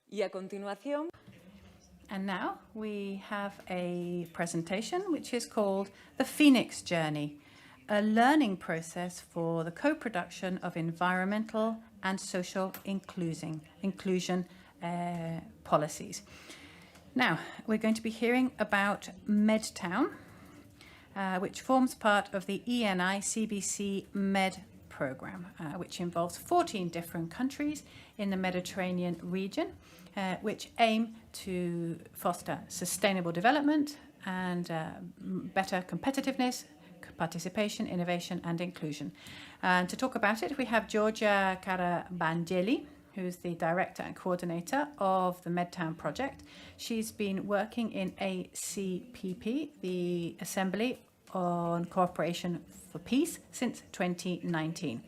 Y a continuación, And now we have a presentation which is called The Phoenix Journey, a learning process for the co-production of environmental and social inclusion policies. Now, we're going to be hearing about MedTOWN, which forms part of the ENI CBC Med program, which involves 14 different countries in the Mediterranean region, which aim to foster sustainable development and better competitiveness, participation, innovation, and inclusion. And to talk about it, we have Georgia Karavageli, who's the director and coordinator of the MedTOWN project. She's been working in ACPP, the Assembly on Cooperation for Peace, since 2019,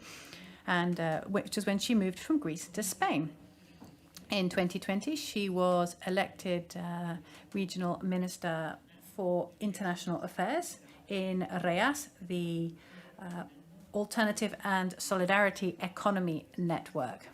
and which is when she moved from Greece to Spain. In 2020, she was elected Regional Minister for International Affairs in REAS, the Alternative and Solidarity Economy Network.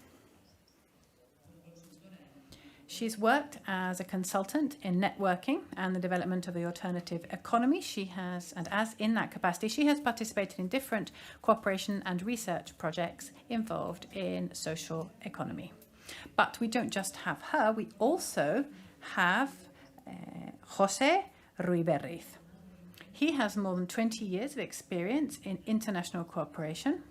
She's worked as a consultant in networking and the development of the alternative economy. She has, and as in that capacity, she has participated in different cooperation and research projects involved in social economy. But we don't just have her, we also have Jose Ruibérriz. He has more than 20 years of experience in international cooperation,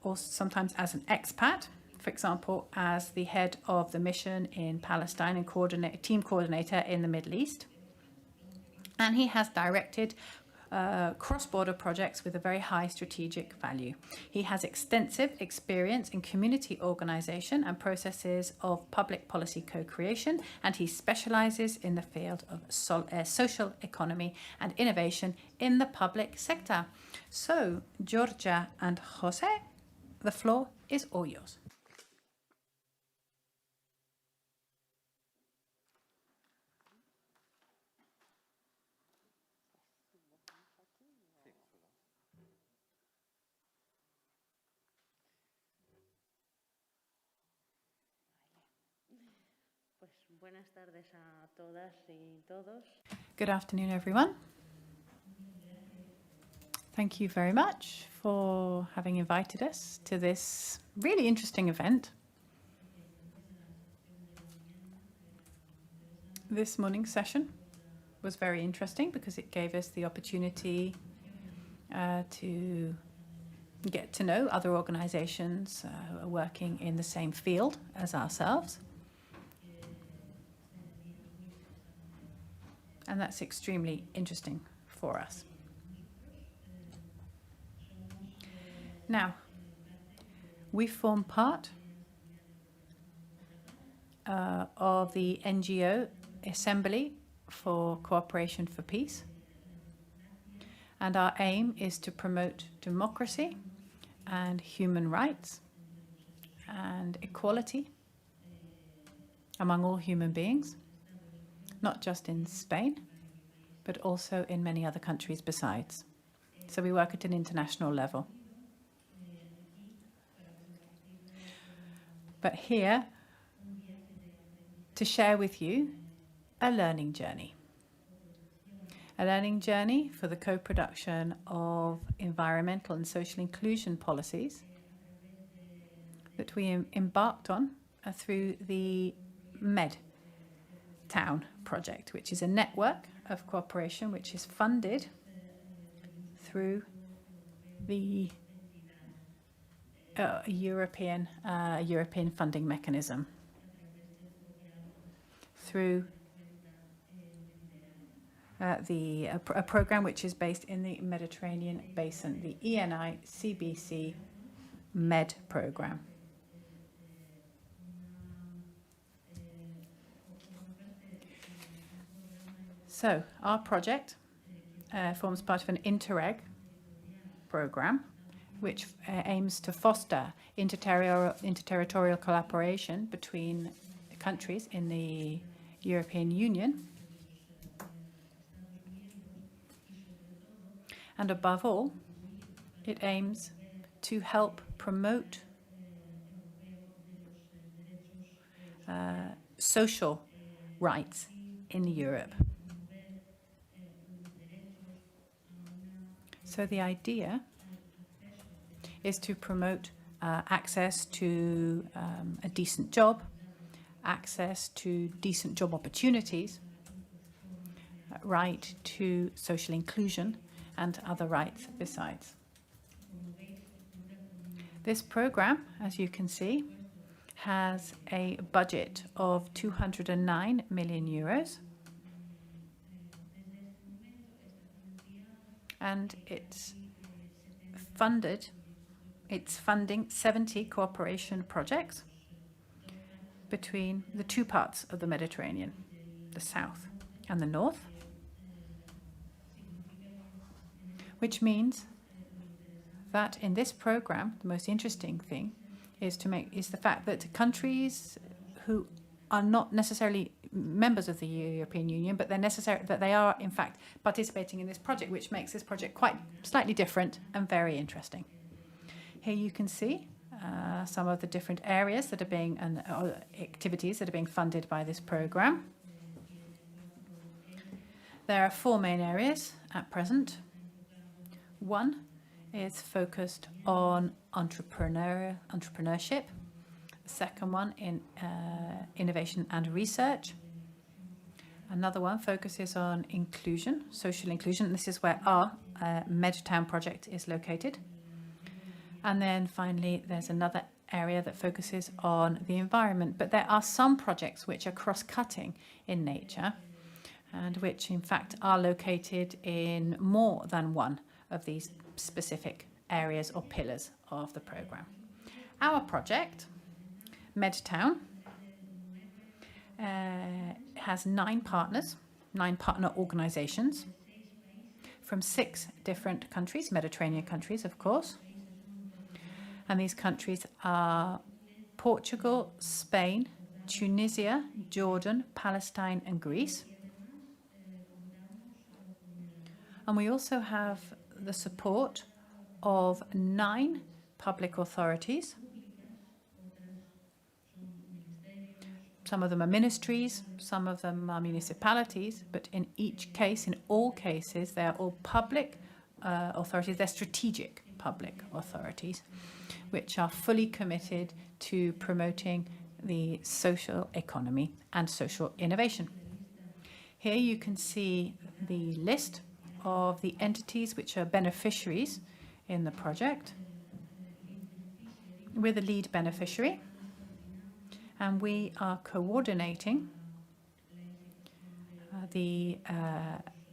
or sometimes as an expat, for example, as the head of the mission in Palestine and team coordinator in the Middle East. And he has directed cross-border projects with a very high strategic value. He has extensive experience in community organization and processes of public policy co-creation, and he specializes in the field of social economy and innovation in the public sector. So, Georgia and Jose, the floor is all yours. Good afternoon, everyone. Thank you very much for having invited us to this really interesting event. This morning's session was very interesting because it gave us the opportunity to get to know other organizations who are working in the same field as ourselves. And that's extremely interesting for us. Now, we form part of the NGO Assembly for Cooperation for Peace. And our aim is to promote democracy and human rights and equality among all human beings, not just in Spain, but also in many other countries besides. So we work at an international level. But here, to share with you a learning journey. A learning journey for the co-production of environmental and social inclusion policies that we embarked on through the MedTOWN project, which is a network of cooperation which is funded through the European funding mechanism, through a program which is based in the Mediterranean basin, the ENI CBC Med program. So our project forms part of an Interreg program which aims to foster interterritorial collaboration between countries in the European Union. And above all, it aims to help promote social rights in Europe. So the idea is to promote access to a decent job, access to decent job opportunities, right to social inclusion, and other rights besides. This program, as you can see, has a budget of 209 million euros. And it's funding 70 cooperation projects between the two parts of the Mediterranean, the south and the north, which means that in this program, the most interesting thing is the fact that countries who are not necessarily members of the European Union, but they are in fact participating in this project, which makes this project quite slightly different and very interesting. Here you can see some of the different areas that are being activities that are being funded by this program. There are 4 main areas at present. One is focused on entrepreneurship. The second one in innovation and research. Another one focuses on inclusion, social inclusion. This is where our MedTOWN project is located. And then finally, there's another area that focuses on the environment. But there are some projects which are cross-cutting in nature and which, in fact, are located in more than one of these specific areas or pillars of the program. Our project, MedTOWN, has 9 partners, 9 partner organizations from 6 different countries, Mediterranean countries, of course. And these countries are Portugal, Spain, Tunisia, Jordan, Palestine, and Greece. And we also have the support of 9 public authorities. Some of them are ministries, some of them are municipalities, but in each case, in all cases, they are all public authorities. They're strategic public authorities, which are fully committed to promoting the social economy and social innovation. Here you can see the list of the entities which are beneficiaries in the project. We're the lead beneficiary, and we are coordinating the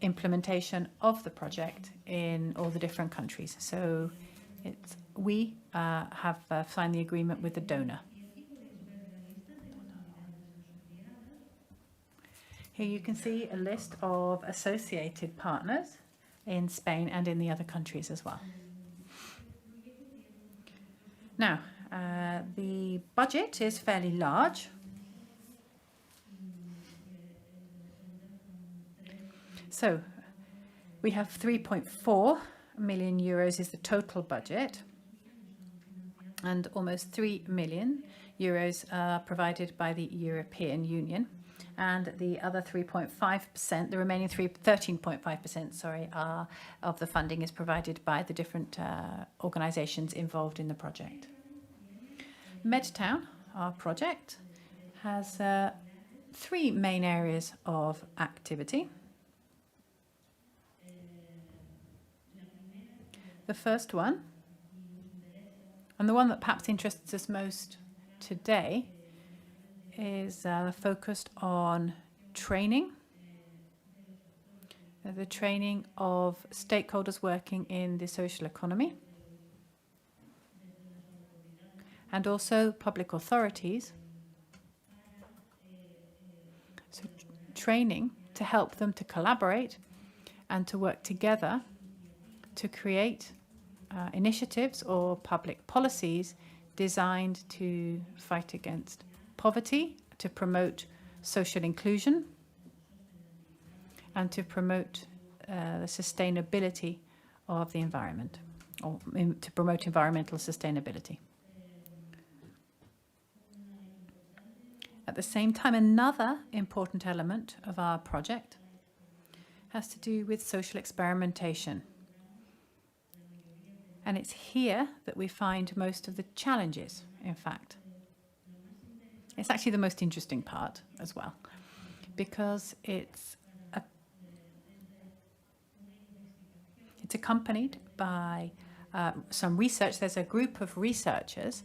implementation of the project in all the different countries. So we have signed the agreement with the donor. Here you can see a list of associated partners in Spain and in the other countries as well. Now, the budget is fairly large. So we have 3.4 million euros is the total budget, and almost 3 million euros are provided by the European Union. And the other 3.5%, the remaining 13.5%, of the funding is provided by the different organizations involved in the project. MedTOWN, our project, has 3 main areas of activity. The first one, and the one that perhaps interests us most today, is focused on training, the training of stakeholders working in the social economy, and also public authorities. So training to help them to collaborate and to work together to create initiatives or public policies designed to fight against poverty, to promote social inclusion, and to promote the sustainability of the environment, or to promote environmental sustainability. At the same time, another important element of our project has to do with social experimentation. And it's here that we find most of the challenges, in fact. It's actually the most interesting part as well, because it's accompanied by some research. There's a group of researchers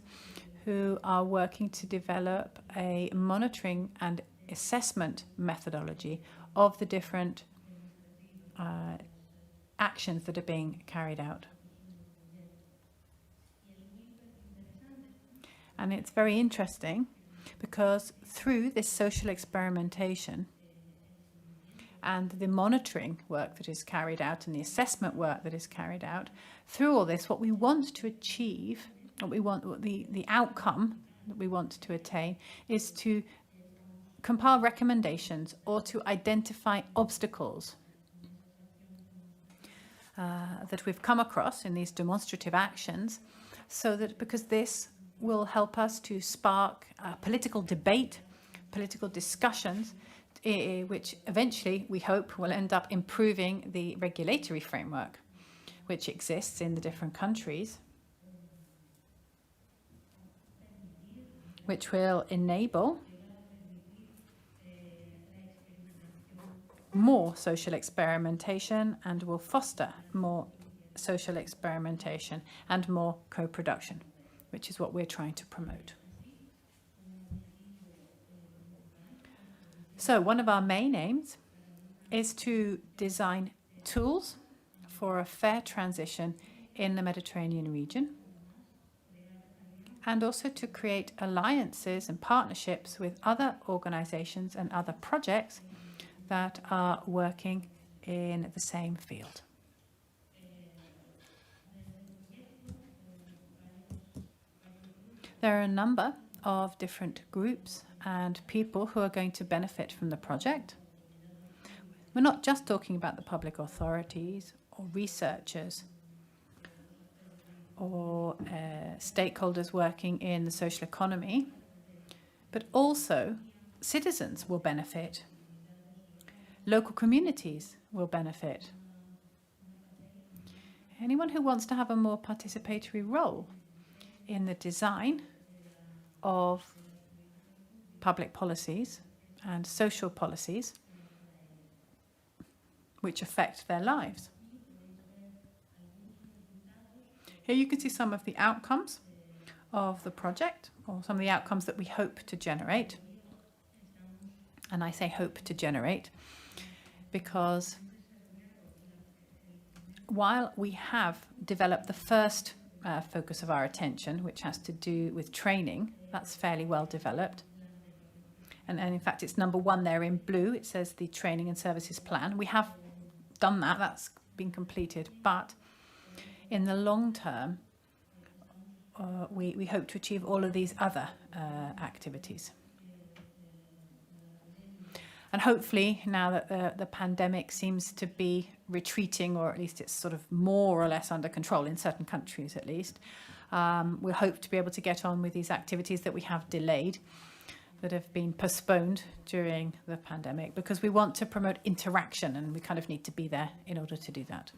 who are working to develop a monitoring and assessment methodology of the different actions that are being carried out. And it's very interesting because through this social experimentation and the monitoring work that is carried out and the assessment work that is carried out, through all this, what we want to achieve, the outcome that we want to attain is to compile recommendations or to identify obstacles that we've come across in these demonstrative actions, so that because this will help us to spark political debate, political discussions, which eventually we hope will end up improving the regulatory framework which exists in the different countries, which will enable more social experimentation and will foster more social experimentation and more co-production, which is what we're trying to promote. So one of our main aims is to design tools for a fair transition in the Mediterranean region, and also to create alliances and partnerships with other organizations and other projects that are working in the same field. There are a number of different groups and people who are going to benefit from the project. We're not just talking about the public authorities or researchers or stakeholders working in the social economy, but also citizens will benefit. Local communities will benefit. Anyone who wants to have a more participatory role in the design of public policies and social policies which affect their lives. Here you can see some of the outcomes of the project, or some of the outcomes that we hope to generate. And I say hope to generate because while we have developed the first focus of our attention, which has to do with training, that's fairly well developed. And in fact, it's number 1 there in blue. It says the training and services plan. We have done that. That's been completed. But in the long term, we hope to achieve all of these other activities. And hopefully, now that the pandemic seems to be retreating, or at least it's sort of more or less under control in certain countries at least, we hope to be able to get on with these activities that we have delayed, that have been postponed during the pandemic, because we want to promote interaction and we kind of need to be there in order to do that.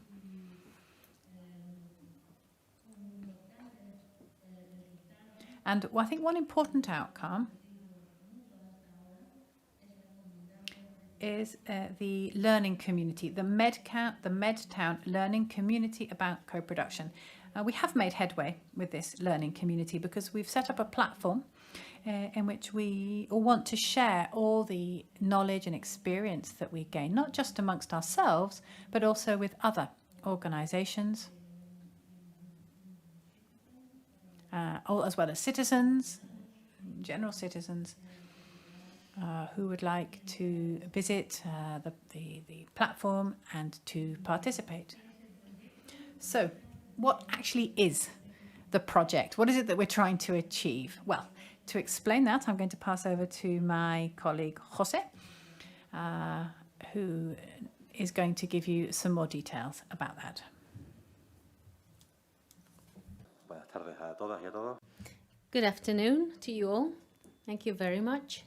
And I think one important outcome is the learning community, the MedTOWN learning community about co-production. We have made headway with this learning community because we've set up a platform in which we all want to share all the knowledge and experience that we gain, not just amongst ourselves, but also with other organizations, as well as citizens, general citizens, who would like to visit the platform and to participate. So, what actually is the project? What is it that we're trying to achieve? Well, to explain that, I'm going to pass over to my colleague Jose, who is going to give you some more details about that. Good afternoon to you all. Thank you very much.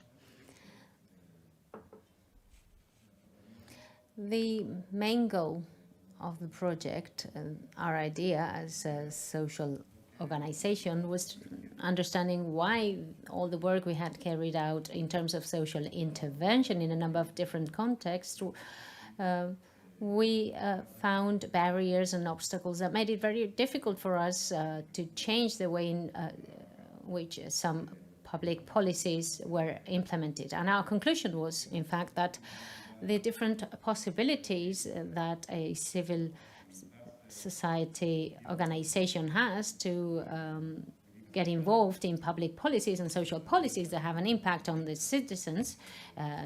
The main goal of the project, our idea as a social organization, was understanding why all the work we had carried out in terms of social intervention in a number of different contexts, we found barriers and obstacles that made it very difficult for us to change the way in which some public policies were implemented. And our conclusion was, in fact, that the different possibilities that a civil society organization has to get involved in public policies and social policies that have an impact on the citizens,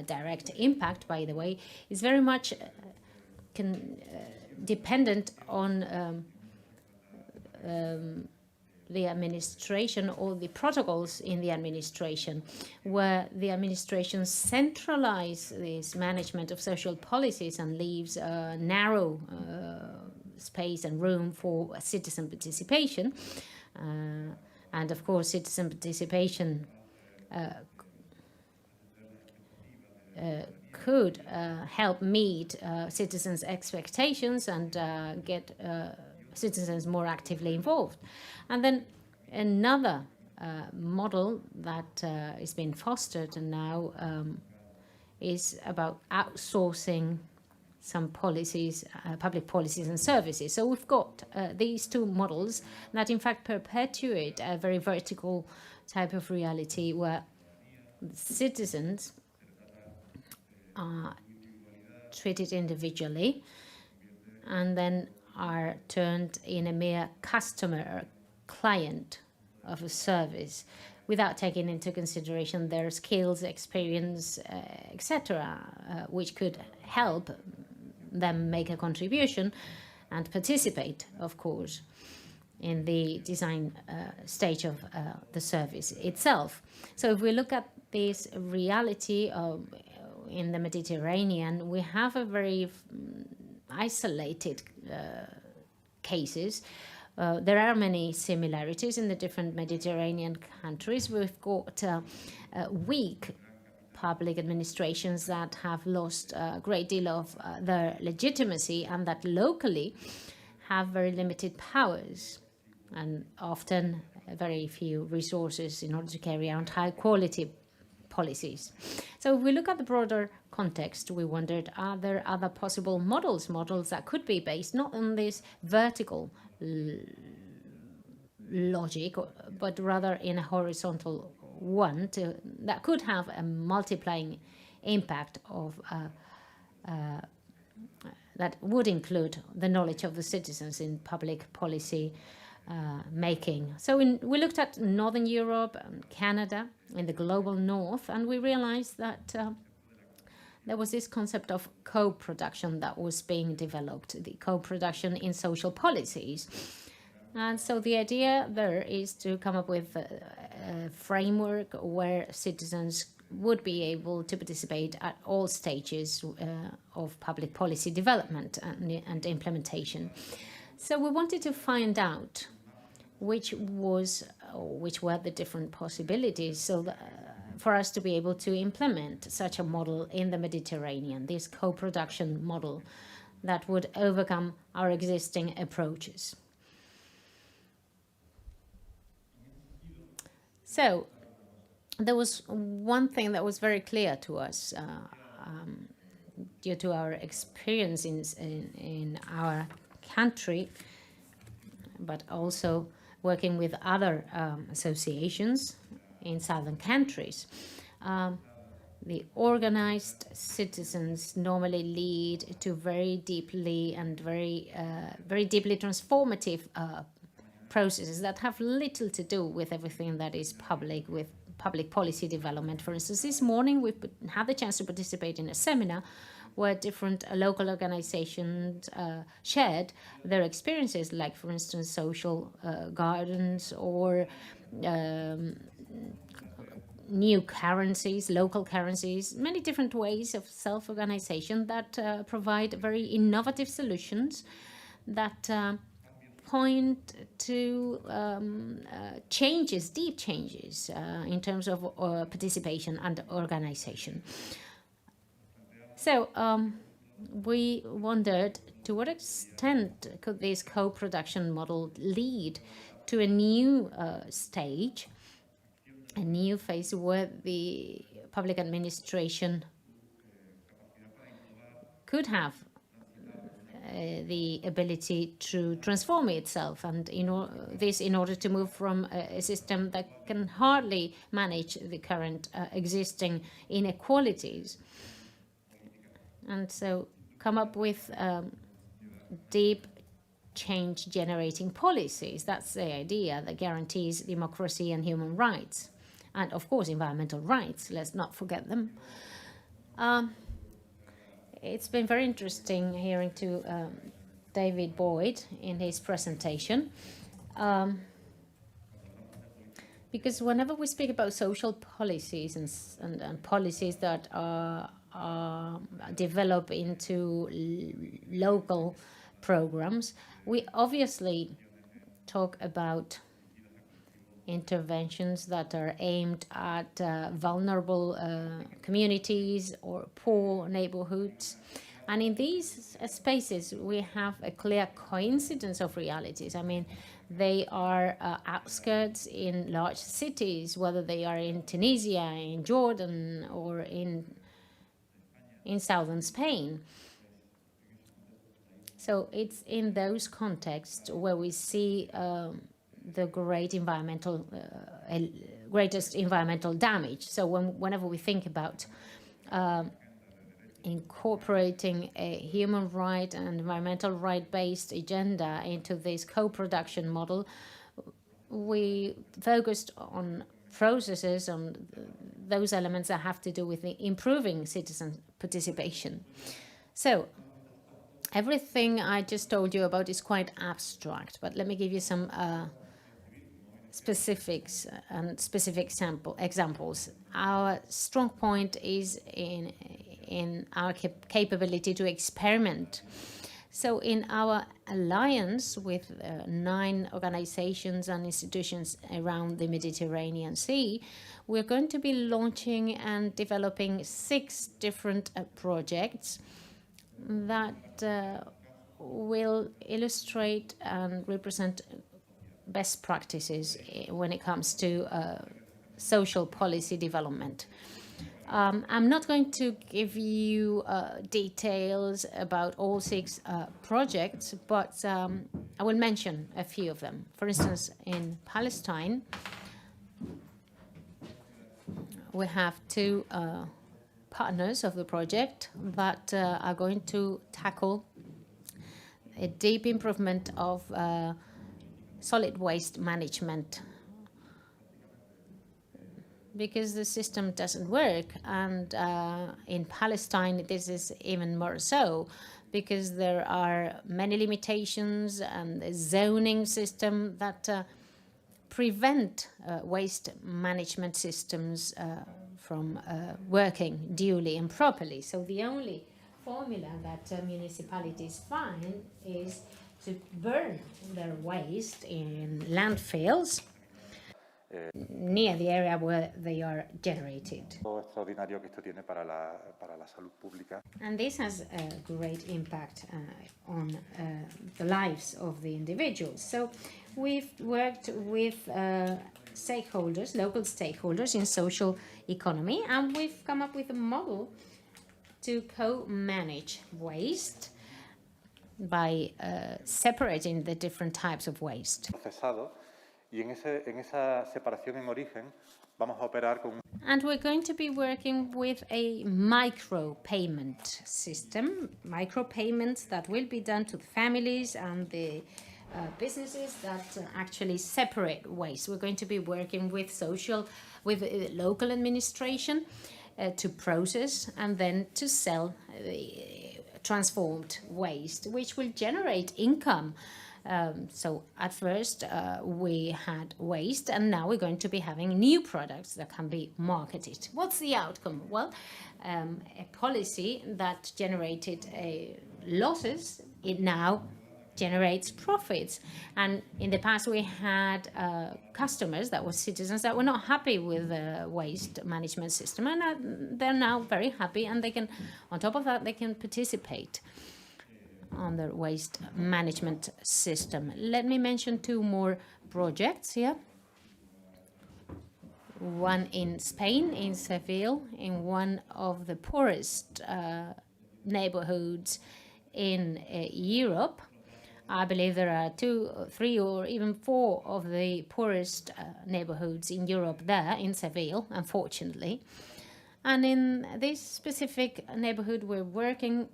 direct impact, by the way, is very much dependent on the administration or the protocols in the administration, where the administration centralizes this management of social policies and leaves a narrow space and room for citizen participation. And of course, citizen participation could help meet citizens' expectations and get citizens more actively involved. And then another model that is being fostered now is about outsourcing some policies, public policies and services. So we've got these two models that in fact perpetuate a very vertical type of reality where citizens are treated individually and then are turned in a mere customer or client of a service without taking into consideration their skills, experience, etc., which could help them make a contribution and participate, of course, in the design stage of the service itself. So if we look at this reality in the Mediterranean, we have a very isolated cases. There are many similarities in the different Mediterranean countries. We've got weak public administrations that have lost a great deal of their legitimacy and that locally have very limited powers and often very few resources in order to carry out high quality policies. So if we look at the broader context, we wondered, are there other possible models that could be based not on this vertical logic, but rather in a horizontal one that could have a multiplying impact of that would include the knowledge of the citizens in public policy making. So we looked at Northern Europe and Canada in the global north, and we realized that there was this concept of co-production that was being developed, the co-production in social policies. And so the idea there is to come up with a framework where citizens would be able to participate at all stages of public policy development and implementation. So we wanted to find out which were the different possibilities so that, for us to be able to implement such a model in the Mediterranean, this co-production model that would overcome our existing approaches. So there was one thing that was very clear to us due to our experience in our country, but also working with other associations in southern countries. The organized citizens normally lead to very deeply and very deeply transformative processes that have little to do with everything that is public, with public policy development. For instance, this morning we had the chance to participate in a seminar where different local organizations shared their experiences, like, for instance, social gardens or new currencies, local currencies, many different ways of self-organization that provide very innovative solutions that point to changes, deep changes in terms of participation and organization. So we wondered to what extent could this co-production model lead to a new stage, a new phase where the public administration could have the ability to transform itself, and in order to move from a system that can hardly manage the current existing inequalities, and so come up with deep change generating policies. That's the idea, that guarantees democracy and human rights, and of course environmental rights, let's not forget them. It's been very interesting hearing to David Boyd in his presentation, because whenever we speak about social policies and policies that are developed into local programs, we obviously talk about interventions that are aimed at vulnerable communities or poor neighborhoods. And in these spaces, we have a clear coincidence of realities. I mean, they are outskirts in large cities, whether they are in Tunisia, in Jordan, or in southern Spain. So it's in those contexts where we see the greatest environmental damage. So whenever we think about incorporating a human right and environmental right-based agenda into this co-production model, we focused on processes, on those elements that have to do with improving citizen participation. So everything I just told you about is quite abstract, but let me give you some specifics and specific examples. Our strong point is in our capability to experiment. So in our alliance with 9 organizations and institutions around the Mediterranean Sea, we're going to be launching and developing 6 different projects that will illustrate and represent best practices when it comes to social policy development. I'm not going to give you details about all 6 projects, but I will mention a few of them. For instance, in Palestine, we have 2 partners of the project that are going to tackle a deep improvement of solid waste management, because the system doesn't work. And in Palestine, this is even more so, because there are many limitations and a zoning system that prevent waste management systems from working duly and properly. So the only formula that municipalities find is to burn their waste in landfills near the area where they are generated. And this has a great impact on the lives of the individuals. So we've worked with stakeholders, local stakeholders in social economy, and we've come up with a model to co-manage waste by separating the different types of waste. And we're going to be working with a micro-payment system, micro-payments that will be done to the families and the businesses that actually separate waste. We're going to be working with local administration to process and then to sell transformed waste, which will generate income. So at first we had waste, and now we're going to be having new products that can be marketed. What's the outcome? Well, a policy that generated losses, it now generates profits. And in the past, we had customers that were citizens that were not happy with the waste management system, and they're now very happy, and they can, on top of that, they can participate on the waste management system. Let me mention two more projects here. One in Spain, in Seville, in one of the poorest neighborhoods in Europe. I believe there are 2, 3, or even 4 of the poorest neighborhoods in Europe there, in Seville, unfortunately. And in this specific neighborhood, we're working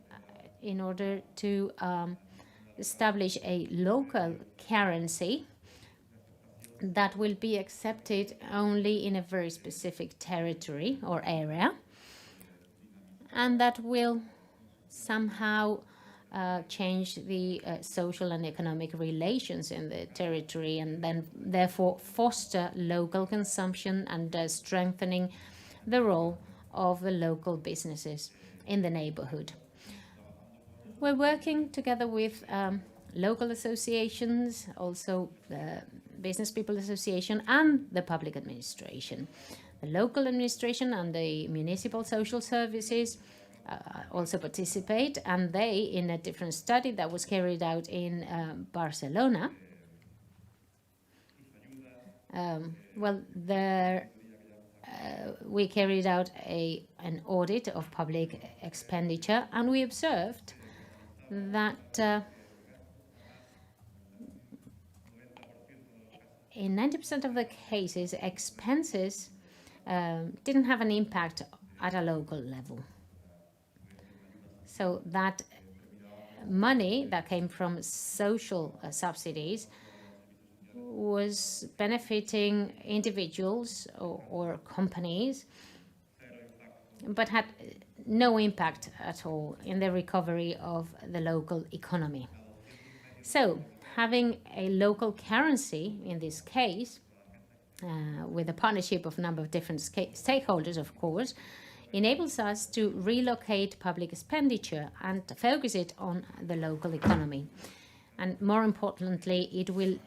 in order to establish a local currency that will be accepted only in a very specific territory or area, and that will somehow change the social and economic relations in the territory, and then therefore foster local consumption and strengthening the role of the local businesses in the neighborhood. We're working together with local associations, also the Business People Association and the public administration. The local administration and the municipal social services also participate, and they, in a different study that was carried out in Barcelona, we carried out an audit of public expenditure, and we observed that in 90% of the cases, expenses didn't have an impact at a local level. So that money that came from social subsidies was benefiting individuals or companies, but had no impact at all in the recovery of the local economy. So having a local currency in this case, with a partnership of a number of different stakeholders, of course, enables us to relocate public expenditure and focus it on the local economy. And more importantly, it will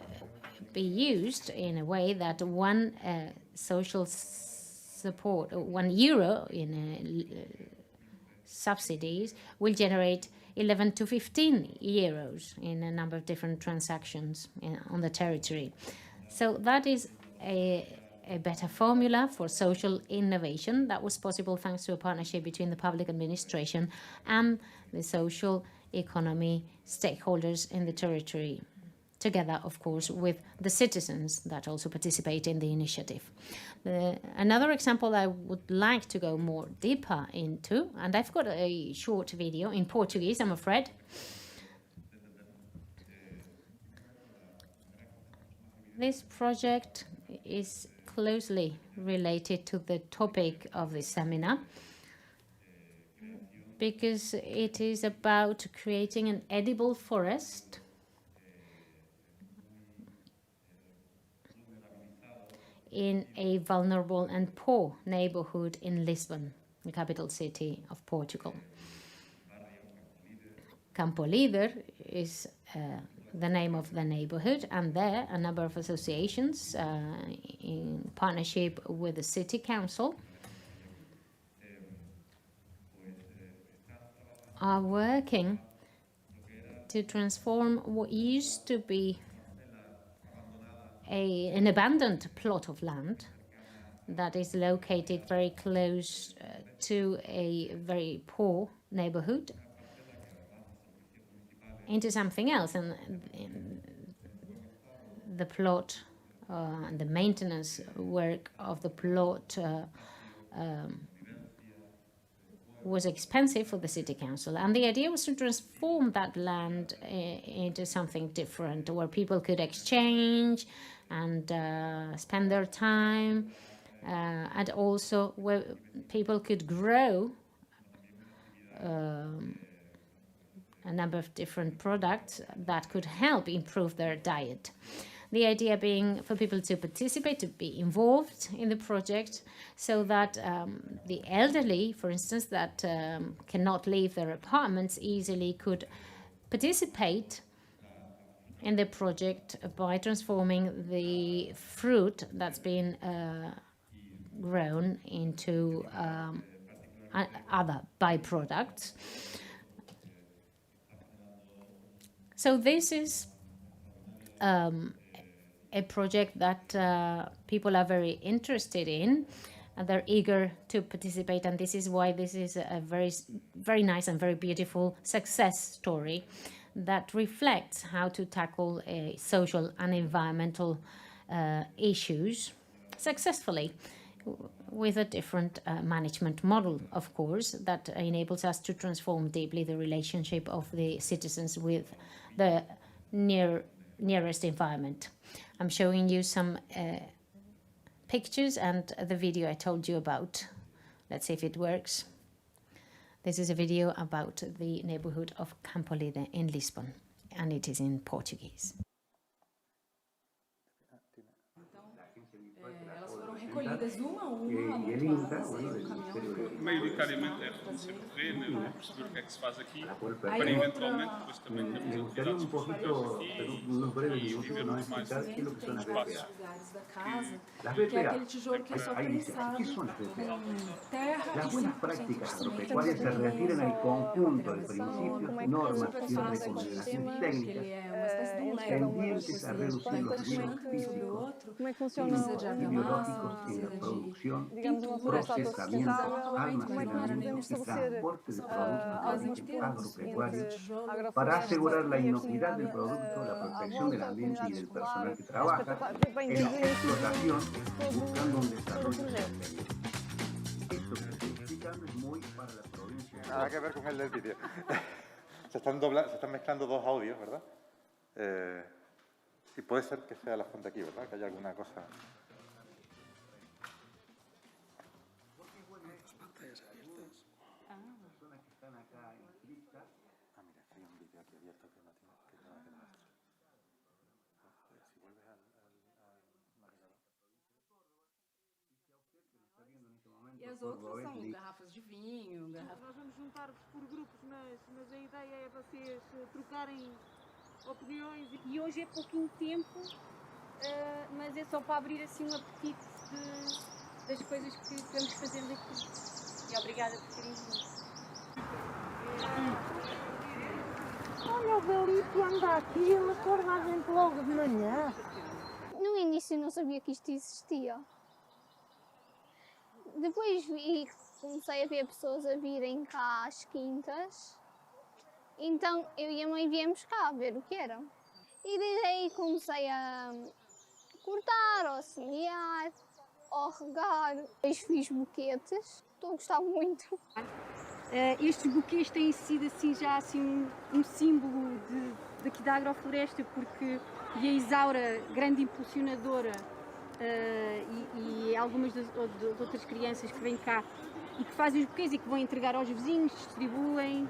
be used in a way that one social support, €1 in subsidies will generate 11 to 15 euros in a number of different transactions on the territory. So that is a better formula for social innovation that was possible thanks to a partnership between the public administration and the social economy stakeholders in the territory, together, of course, with the citizens that also participate in the initiative. Another example I would like to go more deeper into, and I've got a short video in Portuguese, I'm afraid. This project is closely related to the topic of the seminar, because it is about creating an edible forest in a vulnerable and poor neighborhood in Lisbon, the capital city of Portugal. Campo Líder is the name of the neighborhood, and there a number of associations in partnership with the city council are working to transform what used to be an abandoned plot of land that is located very close to a very poor neighborhood into something else. And the plot and the maintenance work of the plot was expensive for the city council, and the idea was to transform that land into something different, where people could exchange and spend their time, and also where people could grow a number of different products that could help improve their diet. The idea being for people to participate, to be involved in the project, so that the elderly, for instance, that cannot leave their apartments easily, could participate in the project by transforming the fruit that's been grown into other byproducts. So this is a project that people are very interested in, and they're eager to participate, and this is why this is a very nice and very beautiful success story that reflects how to tackle social and environmental issues successfully with a different management model, of course, that enables us to transform deeply the relationship of the citizens with the nearest environment. I'm showing you some pictures and the video I told you about. Let's see if it works. This is a video about the neighborhood of Campo Lide in Lisbon, and it is in Portuguese. Recolhidas uma a uma, maioritariamente é reconhecer o terreno, é perceber o que é que se faz aqui, para eventualmente depois também termos atividades posteriores aqui e vivermos mais um espaço. que é aquele tijolo que é só prensado com terra Las e buenas 5% prácticas de cimento. agropecuarias se refieren al conjunto de principios, como é que normas se y faz recomendaciones Que técnicas ele é uma espécie de um entre lego, tendientes a reducir los plantas, riesgos sobre o físicos outro. como é que funciona, Precisa de y argamassa, biológicos en la precisa de producción, digamos, uma floresta procesamiento, autossustentável? Como é que nós almacenamiento podemos y estabelecer transporte de alguns productos pontos agropecuarios entre a agrofloresta para asegurar la e a inocuidad del comunidade producto, la à protección del volta, a ambiente y comunidade del escolar? personal que É trabaja espetacular. Bem, en desde la o início explotación, buscando un todo o desarrollo projeto. sostenible. Esto que estoy explicando es muy para la provincia. Nada que ver con el del vídeo. se están mezclando dos audios, ¿verdad? Y puede ser que sea la fuente aquí, ¿verdad? Que haya alguna cosa. Mira, hay un vídeo aquí abierto que no tiene que nada que ver. Si vuelves al navegador. E as outras são garrafas de vinho, garrafas... Nós vamos juntar-vos por grupos, mas a ideia é vocês trocarem opiniões. E hoje é pouquinho tempo, mas é só para abrir assim um apetite das coisas que vamos fazendo aqui. E obrigada por terem vindo. Olha o Galito anda aqui, ele acorda a gente logo de manhã. No início não sabia que isto existia. Depois comecei a ver pessoas a virem cá às quintas. Então eu e a mãe viemos cá ver o que era. E desde aí comecei a cortar, ou a semear, ou a regar. Depois fiz boquetes, estou a gostar muito. Estes buquês têm sido assim, já assim, um símbolo daqui da agrofloresta, porque a Isaura, grande impulsionadora, e algumas de outras crianças que vêm cá e que fazem os buquês e que vão entregar aos vizinhos, distribuem.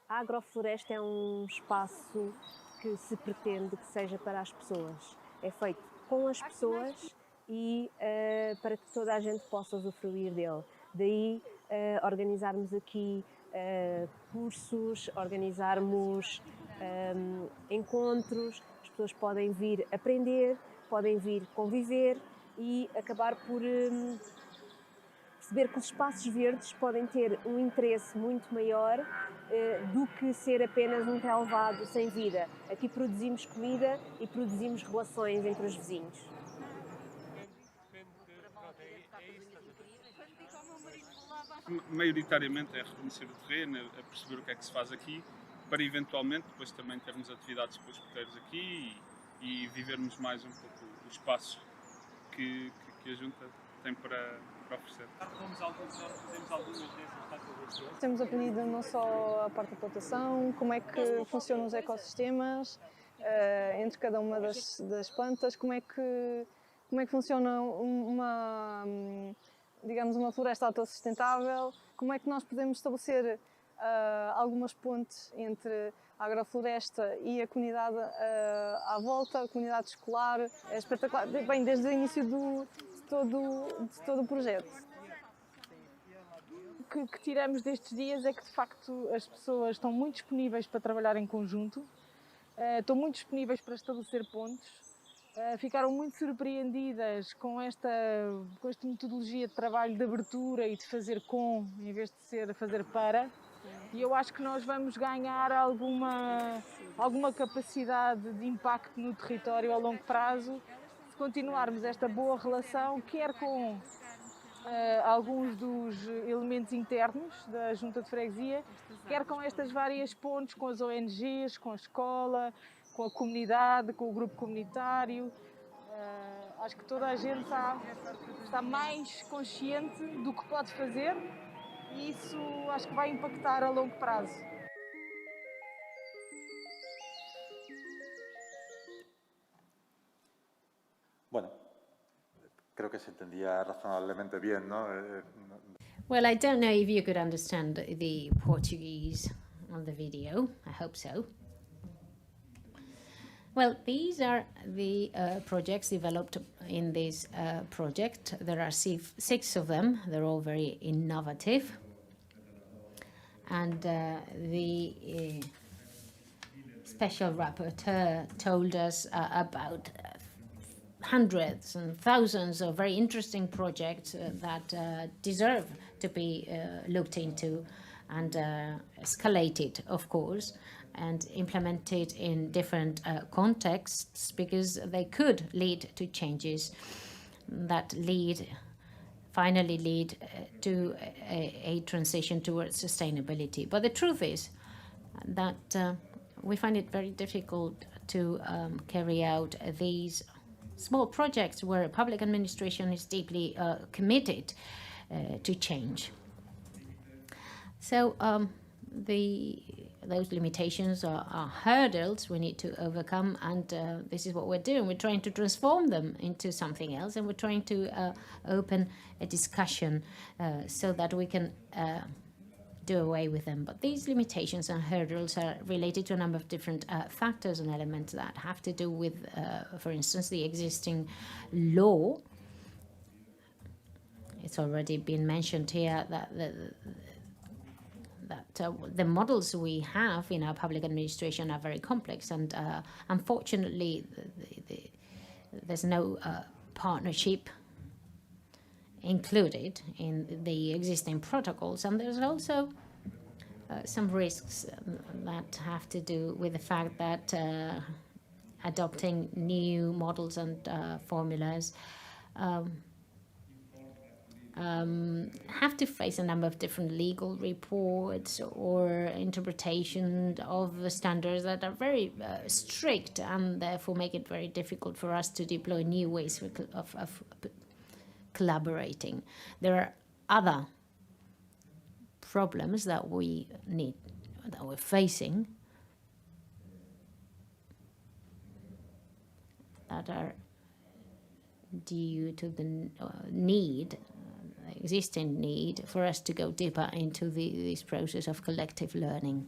A agrofloresta é um espaço que se pretende que seja para as pessoas. É feito com as pessoas e para que toda a gente possa usufruir dele. Daí organizarmos aqui cursos, organizarmos encontros, as pessoas podem vir aprender, podem vir conviver e acabar por perceber que os espaços verdes podem ter um interesse muito maior do que ser apenas um relevado sem vida. Aqui produzimos comida e produzimos relações entre os vizinhos. Maioritariamente é reconhecer o terreno, é perceber o que é que se faz aqui, para eventualmente depois também termos atividades com os porteiros aqui e vivermos mais um pouco os espaços que a Junta tem para oferecer. Temos aprendido não só a parte da plantação, como é que funcionam os ecossistemas entre cada uma das plantas, como é que funciona digamos, uma floresta autossustentável, como é que nós podemos estabelecer algumas pontes entre a agrofloresta e a comunidade à volta, a comunidade escolar. É espetacular, bem, desde o início de todo o projeto. O que tiramos destes dias é que, de facto, as pessoas estão muito disponíveis para trabalhar em conjunto. estão muito disponíveis para estabelecer pontos. Ficaram muito surpreendidas com esta metodologia de trabalho de abertura e de fazer com, em vez de ser fazer para. E eu acho que nós vamos ganhar alguma capacidade de impacto no território a longo prazo se continuarmos esta boa relação, quer com alguns dos elementos internos da Junta de Freguesia, quer com estas várias pontes, com as ONGs, com a escola, com a comunidade, com o grupo comunitário. Acho que toda a gente está mais consciente do que pode fazer e isso acho que vai impactar a longo prazo. Bueno, creo que se entendía razonablemente bien, ¿no? Well, I don't know if you could understand the Portuguese on the video. I hope so. Well, these are the projects developed in this project. There are six of them. They're all very innovative. And the special rapporteur told us about hundreds and thousands of very interesting projects that deserve to be looked into and escalated, of course, and implemented in different contexts, because they could lead to changes that finally lead to a transition towards sustainability. But the truth is that we find it very difficult to carry out these small projects where public administration is deeply committed to change. So those limitations are hurdles we need to overcome, and this is what we're doing. We're trying to transform them into something else, and we're trying to open a discussion so that we can do away with them. But these limitations and hurdles are related to a number of different factors and elements that have to do with, for instance, the existing law. It's already been mentioned here that the models we have in our public administration are very complex, and unfortunately there's no partnership included in the existing protocols, and there's also some risks that have to do with the fact that adopting new models and formulas have to face a number of different legal reports or interpretation of the standards that are very strict, and therefore make it very difficult for us to deploy new ways of collaborating. There are other problems that we're facing that are due to the existing need for us to go deeper into this process of collective learning.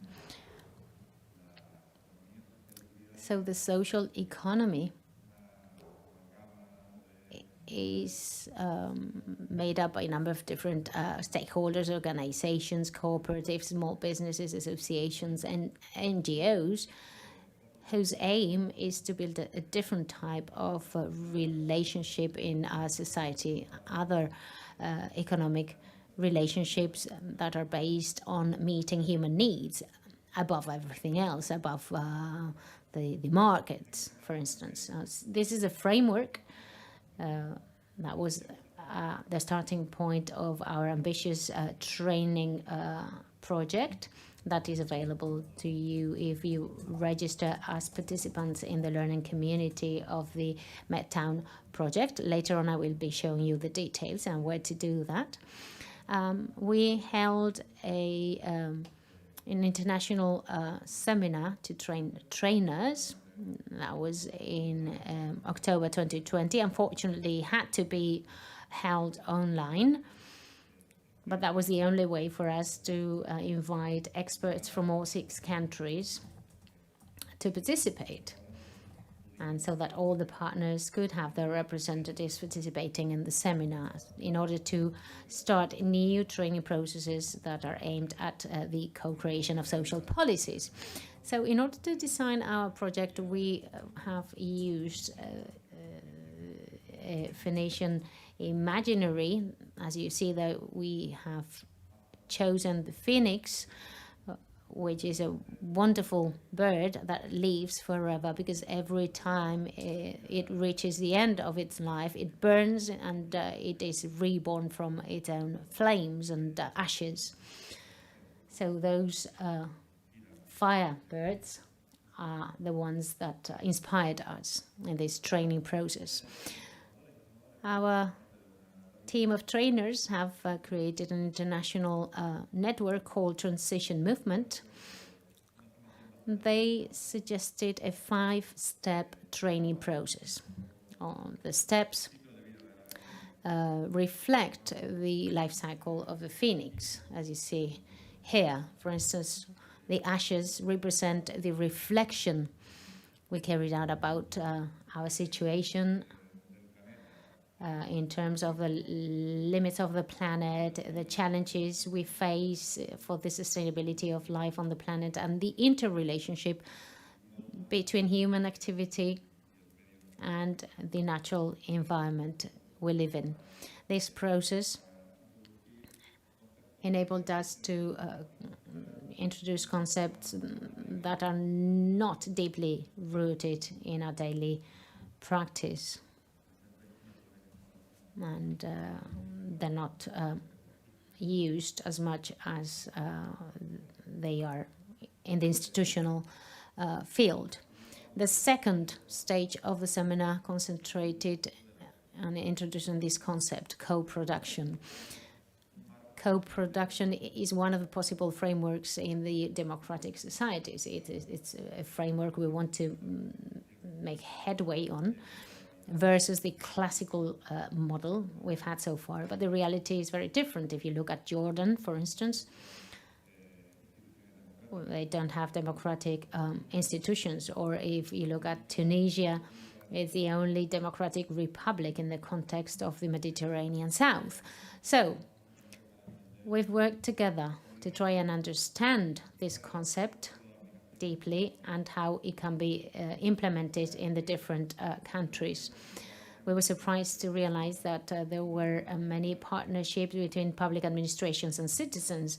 So the social economy is made up by a number of different stakeholders, organizations, cooperatives, small businesses, associations, and NGOs, whose aim is to build a different type of relationship in our society, other economic relationships that are based on meeting human needs above everything else, above the markets, for instance. This is a framework that was the starting point of our ambitious training project that is available to you if you register as participants in the learning community of the MedTOWN project. Later on I will be showing you the details and where to do that. We held an international seminar to train trainers. That was in October 2020. Unfortunately, had to be held online, but that was the only way for us to invite experts from all 6 countries to participate, and so that all the partners could have their representatives participating in the seminars in order to start new training processes that are aimed at the co-creation of social policies. So in order to design our project, we have used a Phoenician imaginary. As you see, that we have chosen the phoenix, which is a wonderful bird that lives forever, because every time it reaches the end of its life, it burns and it is reborn from its own flames and ashes. So those fire birds are the ones that inspired us in this training process. Our team of trainers have created an international network called Transition Movement. They suggested a 5-step training process. The steps reflect the life cycle of the phoenix, as you see here. For instance, the ashes represent the reflection we carried out about our situation in terms of the limits of the planet, the challenges we face for the sustainability of life on the planet, and the interrelationship between human activity and the natural environment we live in. This process enabled us to introduce concepts that are not deeply rooted in our daily practice. And they're not used as much as they are in the institutional field. The second stage of the seminar concentrated on introducing this concept, co-production. Co-production is one of the possible frameworks in the democratic societies. It's a framework we want to make headway on, versus the classical model we've had so far. But the reality is very different. If you look at Jordan, for instance, well, they don't have democratic institutions. Or if you look at Tunisia, it's the only democratic republic in the context of the Mediterranean South. So we've worked together to try and understand this concept deeply and how it can be implemented in the different countries. We were surprised to realize that there were many partnerships between public administrations and citizens.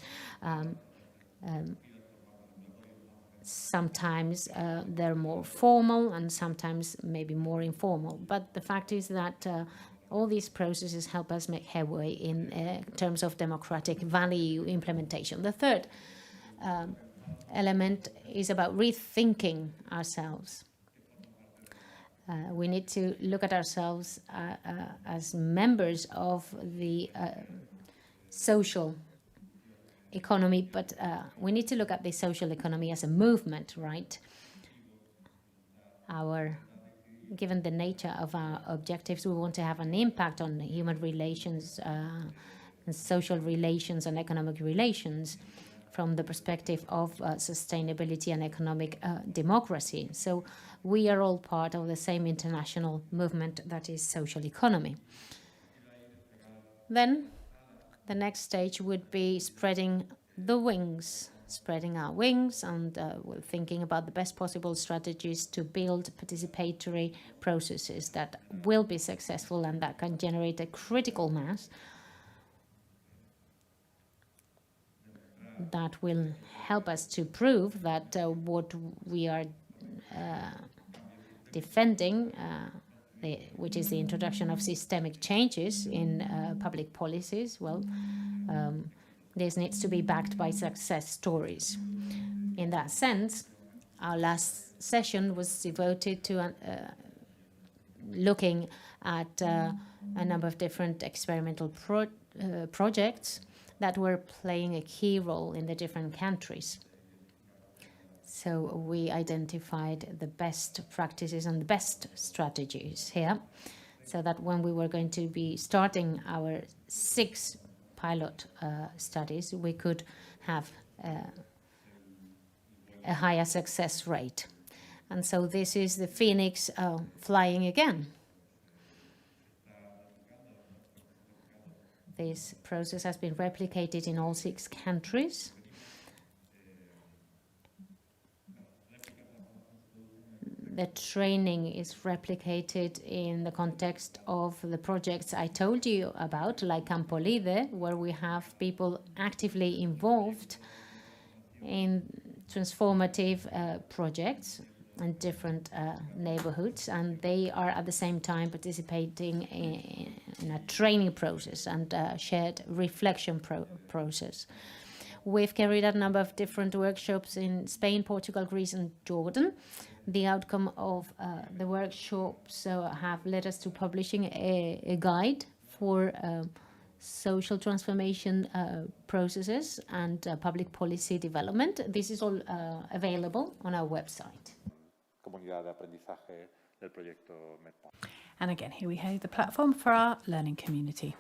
Sometimes they're more formal and sometimes maybe more informal. But the fact is that all these processes help us make headway in terms of democratic value implementation. The third element is about rethinking ourselves. We need to look at ourselves as members of the social economy, but we need to look at the social economy as a movement, right? Given the nature of our objectives, we want to have an impact on human relations, and social relations and economic relations from the perspective of sustainability and economic democracy. So we are all part of the same international movement that is social economy. Then the next stage would be spreading our wings and thinking about the best possible strategies to build participatory processes that will be successful and that can generate a critical mass that will help us to prove that what we are defending, which is the introduction of systemic changes in public policies, this needs to be backed by success stories. In that sense, our last session was devoted to looking at a number of different experimental projects that were playing a key role in the different countries. So we identified the best practices and the best strategies here, so that when we were going to be starting our 6 pilot studies, we could have a higher success rate. And so this is the phoenix flying again. This process has been replicated in all 6 countries. the training is replicated in the context of the projects I told you about, like Campo Lide, where we have people actively involved in transformative projects in different neighborhoods, and they are at the same time participating in a training process and a shared reflection process. We've carried out a number of different workshops in Spain, Portugal, Greece, and Jordan. The outcome of the workshops have led us to publishing a guide for social transformation processes and public policy development. This is all available on our website. Comunidad de aprendizaje del proyecto MedTOWN. And again, here we have the platform for our learning community.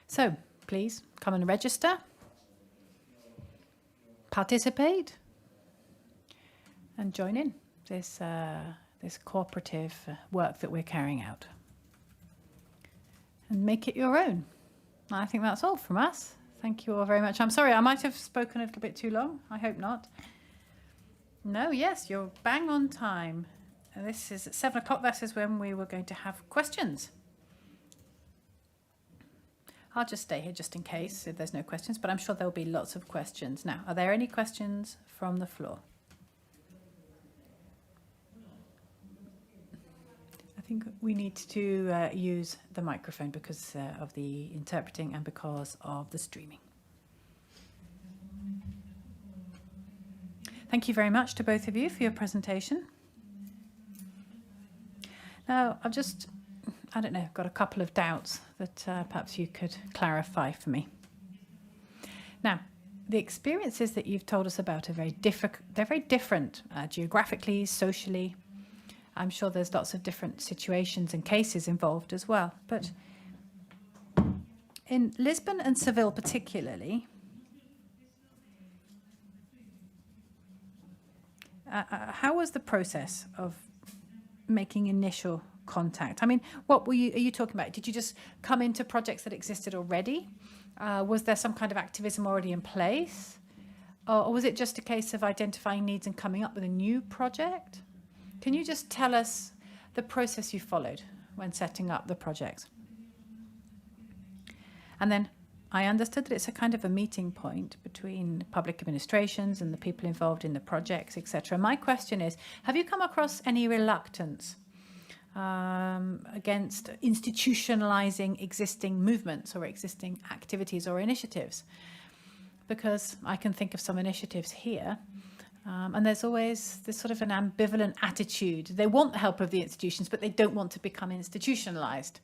So please come and register, participate, and join in this cooperative work that we're carrying out. And make it your own. I think that's all from us. Thank you all very much. I'm sorry, I might have spoken a little bit too long. I hope not. No, yes, you're bang on time. And this is at 7 o'clock. That is when we were going to have questions. I'll just stay here just in case if there's no questions, but I'm sure there'll be lots of questions. Now, are there any questions from the floor? I think we need to use the microphone because of the interpreting and because of the streaming. Thank you very much to both of you for your presentation. Now, I've just, I don't know, got a couple of doubts that perhaps you could clarify for me. Now, the experiences that you've told us about are they're very different geographically, socially. I'm sure there's lots of different situations and cases involved as well. But in Lisbon and Seville particularly, how was the process of making initial contact? I mean, what are you talking about? Did you just come into projects that existed already? Was there some kind of activism already in place? Or was it just a case of identifying needs and coming up with a new project? Can you just tell us the process you followed when setting up the projects? And then I understood that it's a kind of a meeting point between public administrations and the people involved in the projects, etc. My question is, have you come across any reluctance against institutionalizing existing movements or existing activities or initiatives? Because I can think of some initiatives here, and there's always this sort of an ambivalent attitude. They want the help of the institutions, but they don't want to become institutionalized.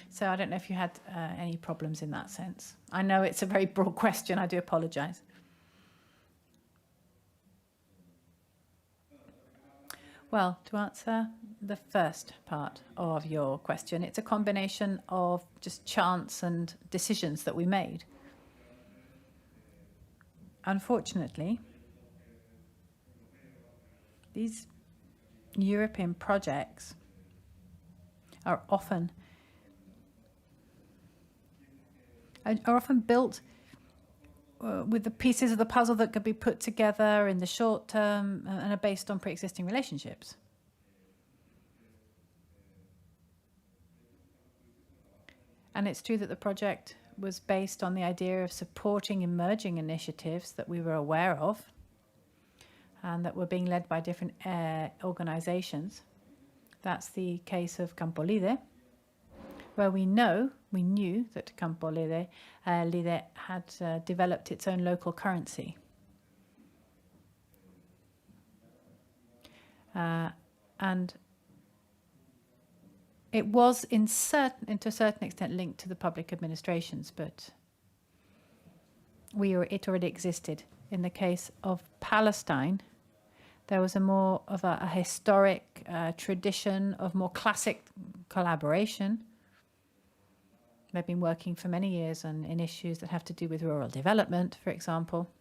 So I don't know if you had any problems in that sense. I know it's a very broad question. I do apologize. Well, to answer the first part of your question, it's a combination of just chance and decisions that we made. Unfortunately, these European projects are often built with the pieces of the puzzle that could be put together in the short term and are based on pre-existing relationships. And it's true that the project was based on the idea of supporting emerging initiatives that we were aware of and that were being led by different organizations. That's the case of Campo Lide, where we knew that Campo Lide had developed its own local currency. And it was to a certain extent linked to the public administrations, but it already existed. In the case of Palestine, there was a more of a historic tradition of more classic collaboration. They've been working for many years in issues that have to do with rural development, for example.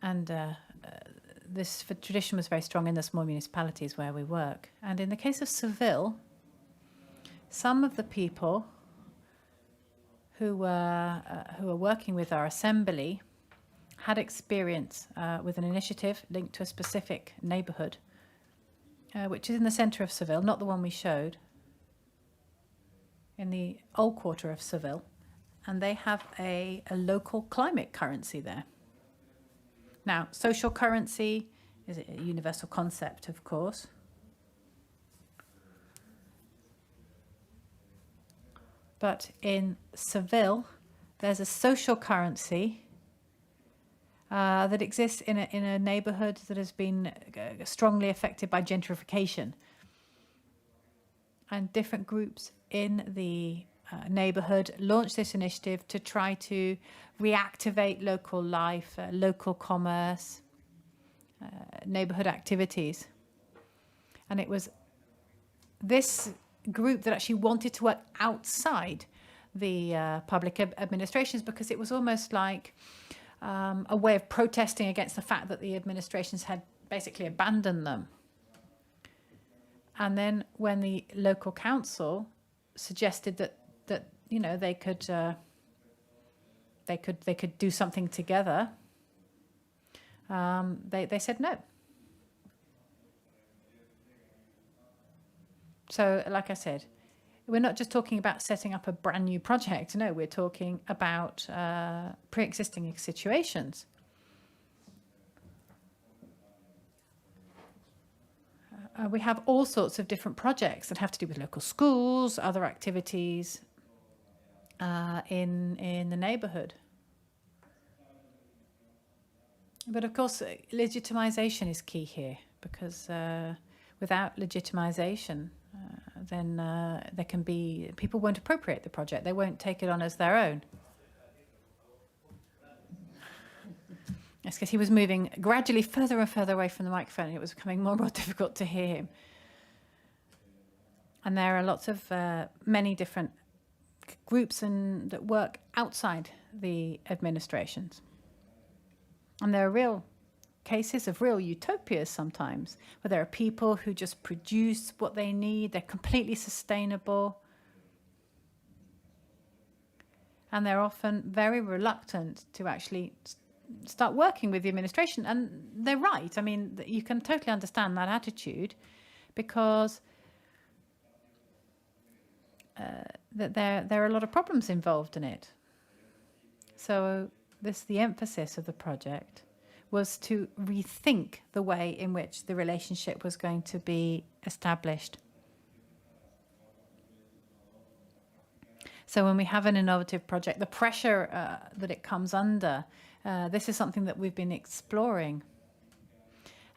And this tradition was very strong in the small municipalities where we work. And in the case of Seville, some of the people who were working with our assembly had experience with an initiative linked to a specific neighbourhood, which is in the centre of Seville, not the one we showed, in the old quarter of Seville, and they have a local climate currency there. Now, social currency is a universal concept, of course. But in Seville, there's a social currency that exists in a neighbourhood that has been strongly affected by gentrification. And different groups in the neighbourhood launched this initiative to try to reactivate local life, local commerce, neighbourhood activities. And it was this group that actually wanted to work outside the public administrations, because it was almost like a way of protesting against the fact that the administrations had basically abandoned them. And then when the local council suggested that you know they could do something together, they said no. So, like I said, we're not just talking about setting up a brand new project. No, we're talking about pre-existing situations. We have all sorts of different projects that have to do with local schools, other activities in the neighbourhood. But of course, legitimization is key here, because without legitimization, then there can be, people won't appropriate the project. They won't take it on as their own. It's because he was moving gradually further and further away from the microphone, and it was becoming more and more difficult to hear him. And there are lots of many different groups that work outside the administrations. And there are real cases of real utopias sometimes, where there are people who just produce what they need, they're completely sustainable, and they're often very reluctant to actually start working with the administration. And they're right. I mean, you can totally understand that attitude, because that there are a lot of problems involved in it. So the emphasis of the project was to rethink the way in which the relationship was going to be established. So when we have an innovative project, the pressure that it comes under, this is something that we've been exploring.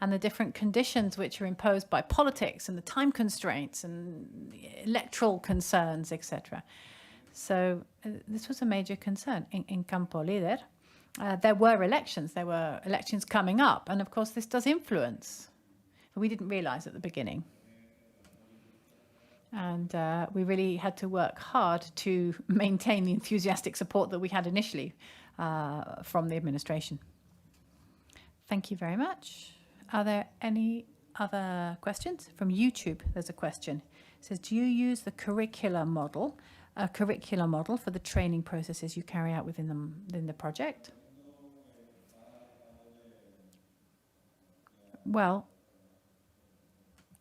And the different conditions which are imposed by politics and the time constraints and electoral concerns, etc. So this was a major concern in Campo Líder. There were elections coming up, and of course this does influence. We didn't realize at the beginning. And we really had to work hard to maintain the enthusiastic support that we had initially from the administration. Thank you very much. Are there any other questions? From YouTube, there's a question. It says, do you use the curricular model for the training processes you carry out within the project? Well,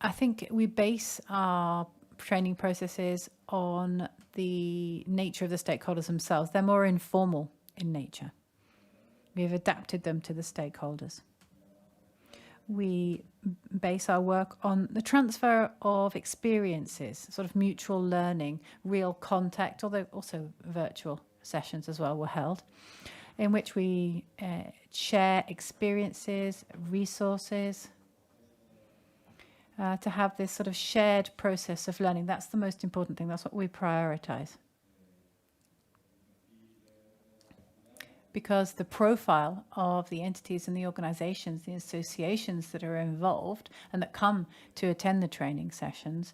I think we base our training processes on the nature of the stakeholders themselves. They're more informal in nature. We've adapted them to the stakeholders. We base our work on the transfer of experiences, sort of mutual learning, real contact, although also virtual sessions as well were held, in which we share experiences, resources, to have this sort of shared process of learning. That's the most important thing. That's what we prioritize. Because the profile of the entities and the organizations, the associations that are involved and that come to attend the training sessions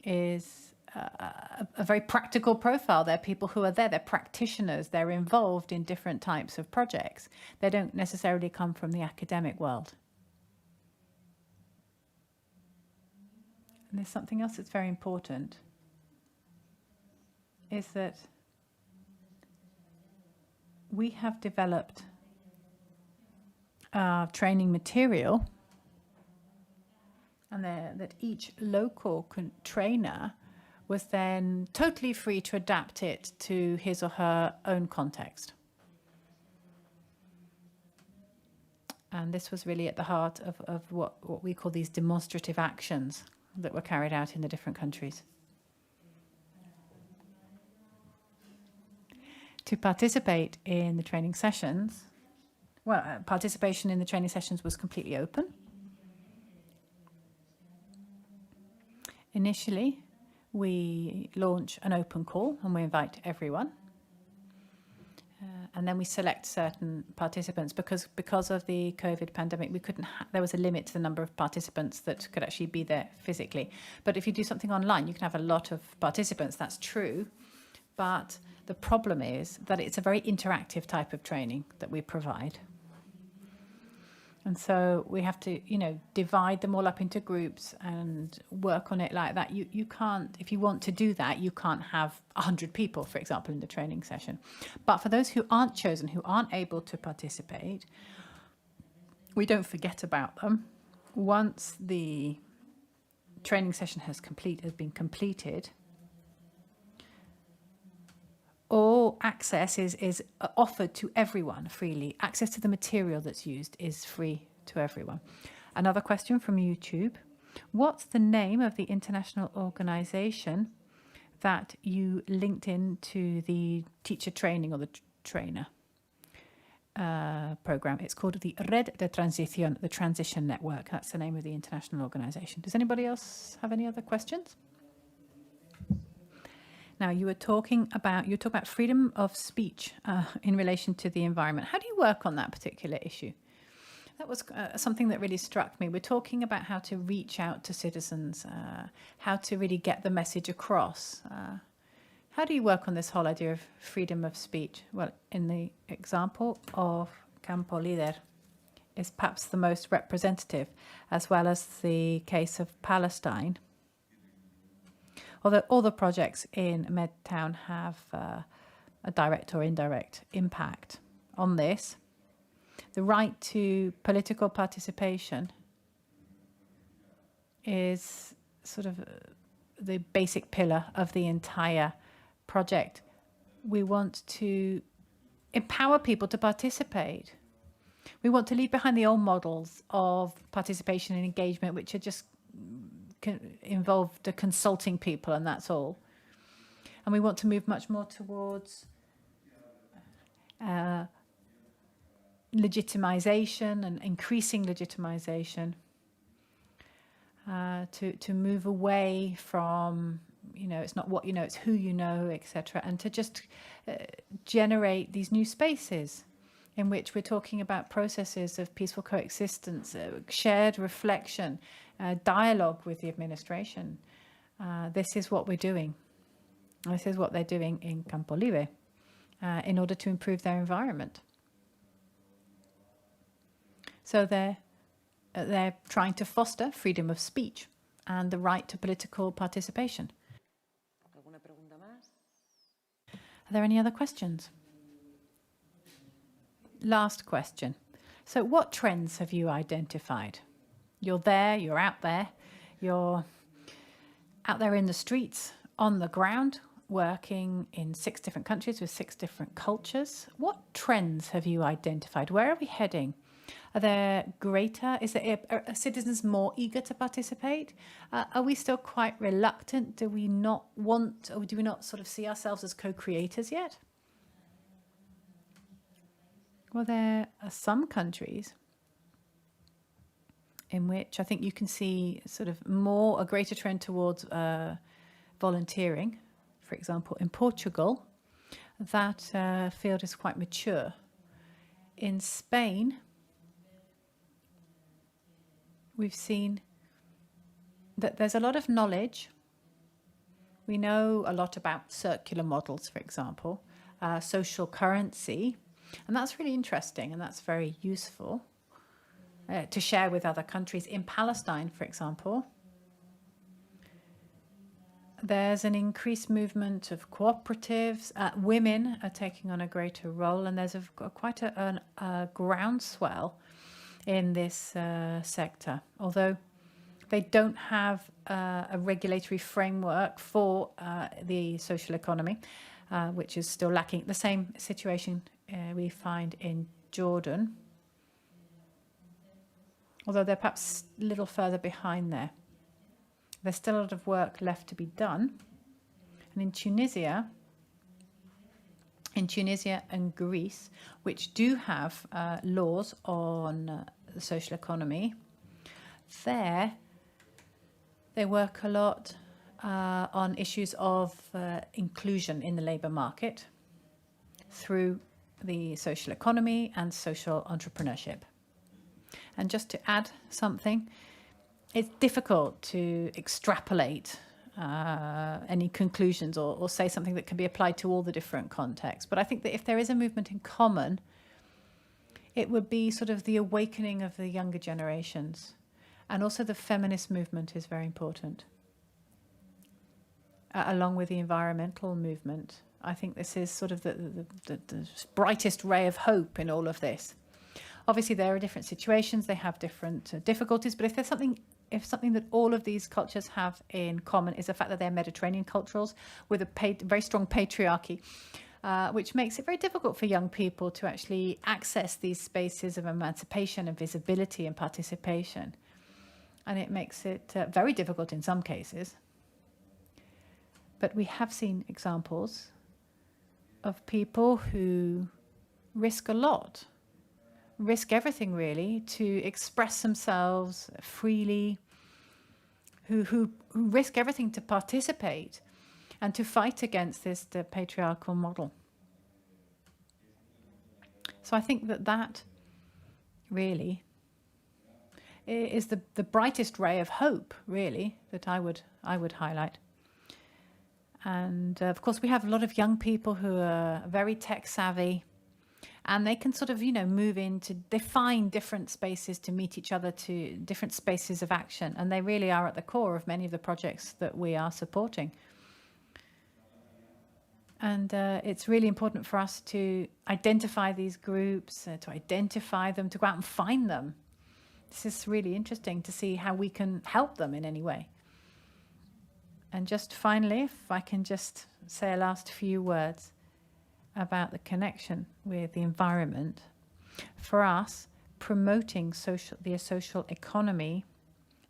is a very practical profile. They're people who are there, they're practitioners, they're involved in different types of projects. They don't necessarily come from the academic world. And there's something else that's very important, is that we have developed training material, and that each local trainer was then totally free to adapt it to his or her own context. And this was really at the heart of what we call these demonstrative actions that were carried out in the different countries. To participate in the training sessions, participation in the training sessions was completely open. Initially, we launch an open call and we invite everyone. And then we select certain participants because of the COVID pandemic. We couldn't. There was a limit to the number of participants that could actually be there physically. But if you do something online, you can have a lot of participants. That's true. But the problem is that it's a very interactive type of training that we provide. And so we have to, divide them all up into groups and work on it like that. You can't, if you want to do that, you can't have 100 people, for example, in the training session. But for those who aren't chosen, who aren't able to participate, we don't forget about them. Once the training session has been completed, all access is offered to everyone freely. Access to the material that's used is free to everyone. Another question from YouTube. What's the name of the international organization that you linked in to the teacher training or the trainer program? It's called the Red de Transición, the Transition Network. That's the name of the international organization. Does anybody else have any other questions? Now, you were talking about freedom of speech in relation to the environment. How do you work on that particular issue? That was something that really struck me. We're talking about how to reach out to citizens, how to really get the message across. How do you work on this whole idea of freedom of speech? Well, in the example of Campo Líder is perhaps the most representative, as well as the case of Palestine. Although all the projects in MedTOWN have a direct or indirect impact on this, the right to political participation is sort of the basic pillar of the entire project. We want to empower people to participate. We want to leave behind the old models of participation and engagement, which are just involved the consulting people and that's all. And we want to move much more towards legitimization and increasing legitimization, to move away from, it's not what you know, it's who you know, etc. And to just generate these new spaces in which we're talking about processes of peaceful coexistence, shared reflection, dialogue with the administration. This is what we're doing. This is what they're doing in Campo Líder in order to improve their environment. So they're trying to foster freedom of speech and the right to political participation. Are there any other questions? Last question. So what trends have you identified? You're there, you're out there in the streets, on the ground, working in 6 different countries with 6 different cultures. What trends have you identified? Where are we heading? Are citizens more eager to participate? Are we still quite reluctant? Do we not want, or do we not sort of see ourselves as co-creators yet? Well, there are some countries in which I think you can see sort of a greater trend towards volunteering. For example, in Portugal, that field is quite mature. In Spain, we've seen that there's a lot of knowledge. We know a lot about circular models, for example, social currency, and that's really interesting and that's very useful to share with other countries. In Palestine, for example, there's an increased movement of cooperatives. Women are taking on a greater role, and there's quite a groundswell in this sector, although they don't have a regulatory framework for the social economy, which is still lacking. The same situation we find in Jordan, although they're perhaps a little further behind there. There's still a lot of work left to be done. And in Tunisia and Greece, which do have laws on the social economy, there they work a lot on issues of inclusion in the labour market through the social economy and social entrepreneurship. And just to add something, it's difficult to extrapolate any conclusions or say something that can be applied to all the different contexts. But I think that if there is a movement in common, it would be sort of the awakening of the younger generations. And also the feminist movement is very important, along with the environmental movement. I think this is sort of the brightest ray of hope in all of this. Obviously, there are different situations, they have different difficulties, but if there's something that all of these cultures have in common is the fact that they're Mediterranean cultures with a very strong patriarchy, which makes it very difficult for young people to actually access these spaces of emancipation and visibility and participation. And it makes it very difficult in some cases. But we have seen examples of people who risk a lot, risk everything really, to express themselves freely, who risk everything to participate and to fight against the patriarchal model. So I think that really is the brightest ray of hope, really, that I would highlight. And of course, we have a lot of young people who are very tech savvy, and they can sort of, move into, they find different spaces to meet each other, to different spaces of action, and they really are at the core of many of the projects that we are supporting. And it's really important for us to identify these groups, to identify them, to go out and find them. This is really interesting to see how we can help them in any way. And just finally, if I can just say a last few words about the connection with the environment. For us, promoting the social economy,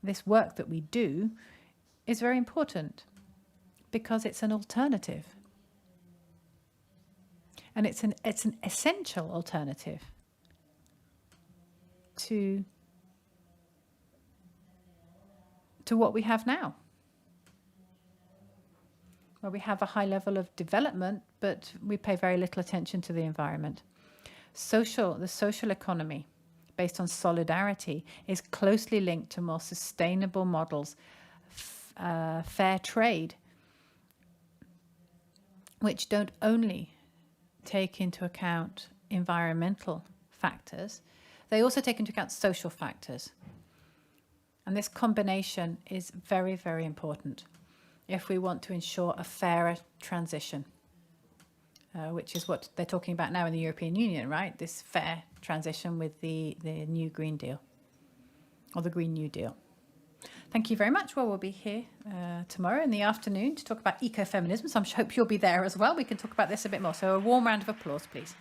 this work that we do, is very important because it's an alternative. And it's an essential alternative to what we have now, where we have a high level of development, but we pay very little attention to the environment. The social economy, based on solidarity, is closely linked to more sustainable models, fair trade, which don't only take into account environmental factors, they also take into account social factors. And this combination is very, very important if we want to ensure a fairer transition, which is what they're talking about now in the European Union, right? This fair transition with the new Green Deal, or the Green New Deal. Thank you very much. Well, we'll be here tomorrow in the afternoon to talk about ecofeminism, so I hope you'll be there as well. We can talk about this a bit more. So a warm round of applause, please.